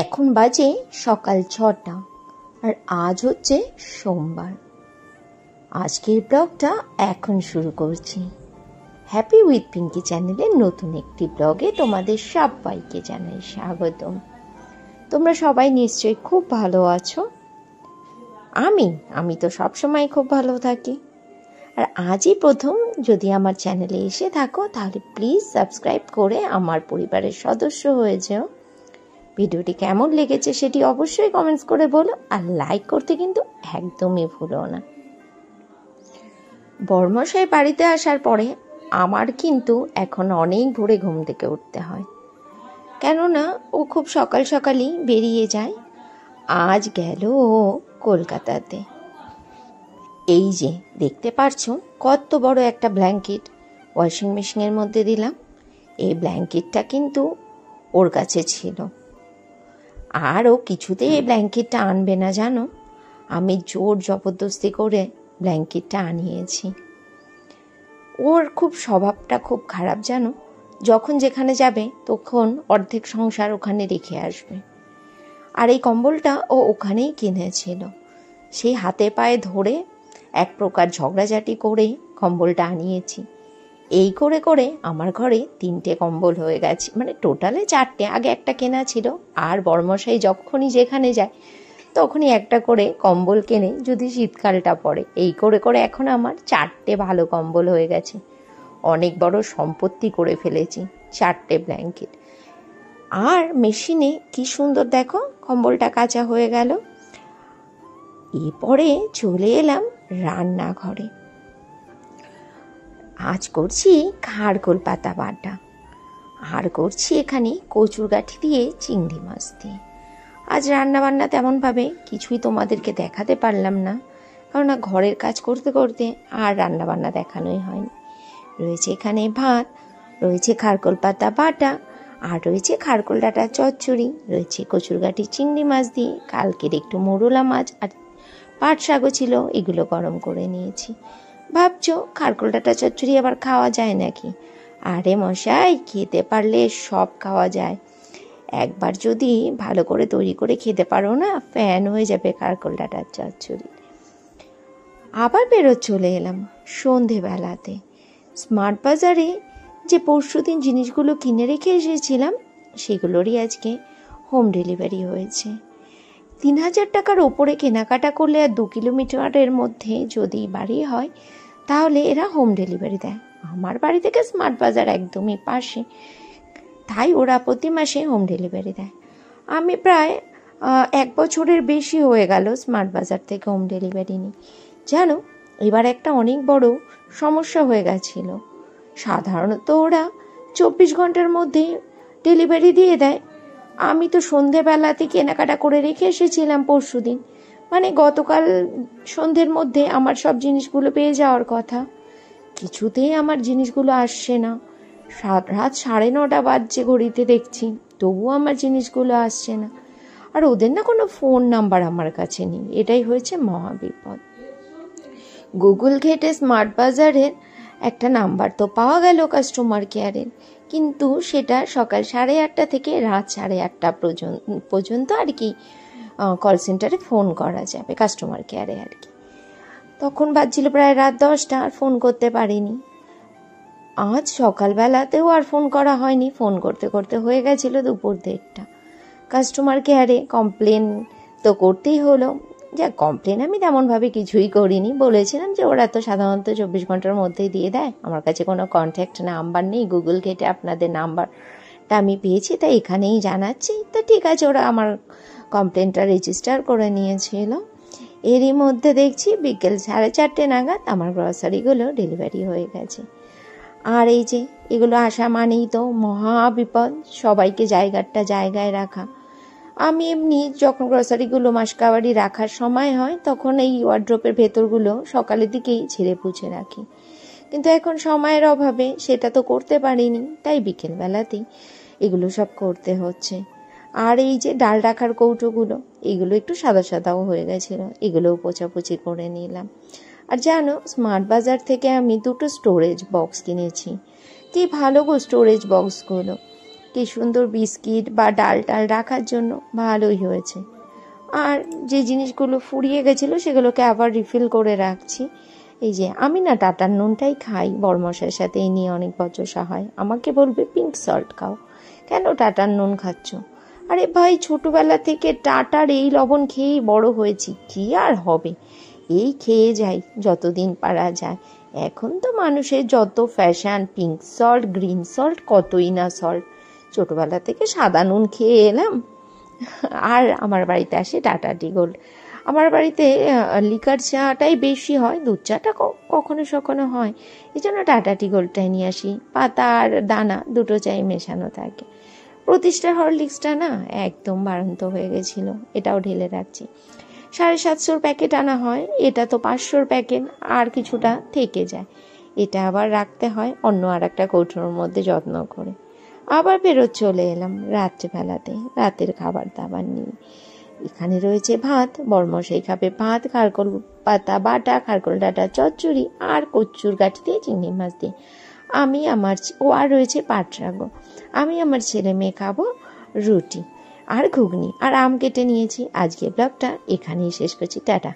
এখন বাজে সকাল 6টা আর আজ হচ্ছে সোমবার। আজকের ব্লগটা এখন শুরু করছি। হ্যাপি উইথ পিঙ্কি চ্যানেলের নতুন একটি ব্লগে তোমাদের সবাইকে জানাই স্বাগতম। তোমরা সবাই নিশ্চয়ই খুব ভালো আছো। আমি তো সবসময় খুব ভালো থাকি। আর আজই প্রথম যদি আমার চ্যানেলে এসে থাকো তাহলে প্লিজ সাবস্ক্রাইব করে আমার পরিবারের সদস্য হয়ে যাও। ভিডিওটি কেমন লেগেছে সেটি অবশ্যই কমেন্টস করে বলো, আর লাইক করতে কিন্তু একদমই ভুলো না। বর্মশাই বাড়িতে আসার পরে আমার কিন্তু এখন অনেক ভোরে ঘুম থেকে উঠতে হয়, কেননা ও খুব সকাল সকালই বেরিয়ে যায়। আজ গেল ও কলকাতাতে। এই যে দেখতে পারছো কত বড় একটা ব্ল্যাঙ্কেট ওয়াশিং মেশিনের মধ্যে দিলাম। এই ব্ল্যাঙ্কেটটা কিন্তু ওর কাছে ছিল, আর ও কিছুতেই এই ব্ল্যাঙ্কেটটা আনবে না জানো। আমি জোর জবরদস্তি করে ব্ল্যাঙ্কেটটা আনিয়েছি। ওর খুব স্বভাবটা খুব খারাপ জানো, যখন যেখানে যাবে তখন অর্ধেক সংসার ওখানে রেখে আসবে। আর এই কম্বলটা ও ওখানেই কিনেছিল। সেই হাতে পায়ে ধরে এক প্রকার ঝগড়াঝাটি করে কম্বলটা আনিয়েছি। এই করে করে আমার ঘরে 3টে কম্বল হয়ে গেছে, মানে টোটালে 4টে। আগে একটা কেনা ছিল, আর বড়মশাই যখনই যেখানে যায় তখনই একটা করে কম্বল কেনে যদি শীতকালটা পড়ে। এই করে করে এখন আমার 4টে ভালো কম্বল হয়ে গেছে। অনেক বড় সম্পত্তি করে ফেলেছি, 4টে ব্ল্যাঙ্কেট। আর মেশিনে কি সুন্দর দেখো কম্বলটা কাঁচা হয়ে গেল। এরপরে চলে এলাম রান্নাঘরে। আজ করছি খারকোল পাতা বাটা, আর করছি এখানে কচুর গাঠি দিয়ে চিংড়ি মাছ দিয়ে। আজ রান্নাবান্না তেমনভাবে কিছুই তোমাদেরকে দেখাতে পারলাম না, কেননা ঘরের কাজ করতে করতে আর রান্নাবান্না দেখানোই হয়নি। রয়েছে এখানে ভাত, রয়েছে খারকোল পাতা বাটা, আর রয়েছে খারকোল ডাঁটার চচ্চড়ি, রয়েছে কচুর গাঠি চিংড়ি মাছ দিয়ে, কালকের একটু মোরলা মাছ আর পাট শাকও ছিল, এগুলো গরম করে নিয়েছি। ভাবছো খারকোল ডাঁটা চচ্চড়ি আবার খাওয়া যায় নাকি? আরে মশাই, খেতে পারলে সব খাওয়া যায়। একবার যদি ভালো করে তৈরি করে খেতে পারো না, ফ্যান হয়ে যাবে খারকোল ডাঁটার চচ্চড়ি। আবার বেরো চলে এলাম সন্ধেবেলাতে। স্মার্ট বাজারে যে পরশুদিন জিনিসগুলো কিনে রেখে এসেছিলাম সেগুলোরই আজকে হোম ডেলিভারি হয়েছে। 3000 টাকার ওপরে কেনাকাটা করলে আর 2 কিলোমিটারের মধ্যে যদি বাড়ি হয় তাহলে এরা হোম ডেলিভারি দেয়। আমার বাড়ি থেকে স্মার্ট বাজার একদমই পাশে, তাই ওরা প্রতি মাসে হোম ডেলিভারি দেয়। আমি প্রায় 1 বছরের বেশি হয়ে গেল স্মার্ট বাজার থেকে হোম ডেলিভারি নিই। জানো, এবার একটা অনেক বড় সমস্যা হয়ে গেছিল। সাধারণত ওরা 24 ঘন্টার মধ্যে ডেলিভারি দিয়ে দেয়। আমি তো সন্ধেবেলাতে কেনাকাটা করে রেখে এসেছিলাম পরশুদিন, মানে গতকাল সন্ধ্যের মধ্যে আমার সব জিনিসগুলো পেয়ে যাওয়ার কথা। কিছুতেই আমার জিনিসগুলো আসছে না। রাত 9:30 বাজছে ঘড়িতে দেখছি, তবুও আমার জিনিসগুলো আসছে না। আর ওদের না কোনো ফোন নাম্বার আমার কাছে নেই, এটাই হয়েছে মহাবিপদ। গুগল ঘেটে স্মার্ট বাজারের একটা নাম্বার তো পাওয়া গেল কাস্টমার কেয়ারের, কিন্তু সেটা সকাল 8:30 থেকে রাত 8:30 পর্যন্ত আর কি কল সেন্টারে ফোন করা যাবে, কাস্টমার কেয়ারে আর কি। তখন বাজছিল প্রায় রাত 10টা, আর ফোন করতে পারিনি। আজ সকালবেলাতেও আর ফোন করা হয়নি, ফোন করতে করতে হয়ে গেছিল দুপুর 1:30। কাস্টমার কেয়ারে কমপ্লেন তো করতেই হলো। যা কমপ্লেন আমি তেমনভাবে কিছুই করিনি, বলেছিলাম যে ওরা তো সাধারণত 24 ঘন্টার মধ্যেই দিয়ে দেয়, আমার কাছে কোনো কন্ট্যাক্ট নাম্বার নেই, গুগল ঘেটে আপনাদের নাম্বারটা আমি পেয়েছি তাই এখানেই জানাচ্ছি। তো ঠিক আছে, ওরা আমার কমপ্লেনটা রেজিস্টার করে নিয়েছিল। এরই মধ্যে দেখছি বিকেল 4:30 নাগাদ আমার গ্রসারিগুলো ডেলিভারি হয়ে গেছে। আর এই যে এগুলো আসা মানেই তো মহা বিপদ, সবাইকে জায়গায় রাখা। আমি এমনি যখন গ্রসারিগুলো মাসকাবারি রাখার সময় হয় তখন এই ওয়ার্ড্রোপের ভেতরগুলো সকালের দিকেই ঝেড়ে পুছে রাখি, কিন্তু এখন সময়ের অভাবে সেটা তো করতে পারিনি, তাই বিকেলবেলাতেই এগুলো সব করতে হচ্ছে। আর এই যে ডাল রাখার কৌটোগুলো, এগুলো একটু সাদা সাদাও হয়ে গেছিলো, এগুলোও পোছাপুছি করে নিলাম। আর জানো, স্মার্ট বাজার থেকে আমি 2টো স্টোরেজ বক্স কিনেছি। কি ভালো গো স্টোরেজ বক্সগুলো, কি সুন্দর বিস্কিট বা ডাল টাল রাখার জন্য, ভালোই হয়েছে। আর যে জিনিসগুলো ফুরিয়ে গেছিলো সেগুলোকে আবার রিফিল করে রাখছি। এই যে আমি না টাটার নুনটাই খাই, বড়মশাইয়ের সাথে এই নিয়ে অনেক বচসা হয়, আমাকে বলবে পিঙ্ক সল্ট খাও, কেন টাটার নুন খাচ্ছ? আরে ভাই, ছোটবেলা থেকে টাটার এই লবণ খেয়েই বড় হয়েছি, কি আর হবে, এই খেয়ে যাই যতদিন পারা যায়। এখন তো মানুষের যত fashion, pink salt, green salt, কতই না সল্ট। ছোটবেলা থেকে সাদা নুন খেয়ে এলাম। আর আমার বাড়িতে আসে টাটা টি গোল্ড। আমার বাড়িতে লিকার চাটাই বেশি হয়, দুধ চাটা কখনো সখনো হয়, এই জন্য টাটা টি গোল্ডটাই নিয়ে আসি। পাতা আর দানা দুটো চাই মেশানো থাকে। প্রতিষ্ঠার হরলিক্সটা না একদম বাড়ন্ত হয়ে গেছিল, এটাও ঢেলে রাখছি। 750 প্যাকেট আনা হয়, এটা তো 500 প্যাকেট, আর কিছুটা থেকে যায়, এটা আবার রাখতে হয় অন্য আর একটা কৌটোর মধ্যে যত্ন করে। আবার ফেরত চলে এলাম রাত্রেবেলাতে রাতের খাবার দাবার নিয়ে। এখানে রয়েছে ভাত, বড়মশাই খাবে ভাত, খারকোল পাতা বাটা, খারকোল ডাঁটা চচ্চড়ি আর কচুর গাঠি দিয়ে চিংড়ি মাছ দিয়ে। আর রয়েছে পাট শাকও। আমি আমার ছেলে মেয়ে খাবো রুটি আর ঘুগনি আর আম কেটে নিয়েছি। আজকে ব্লগটা এখানেই শেষ করছি, টাটা।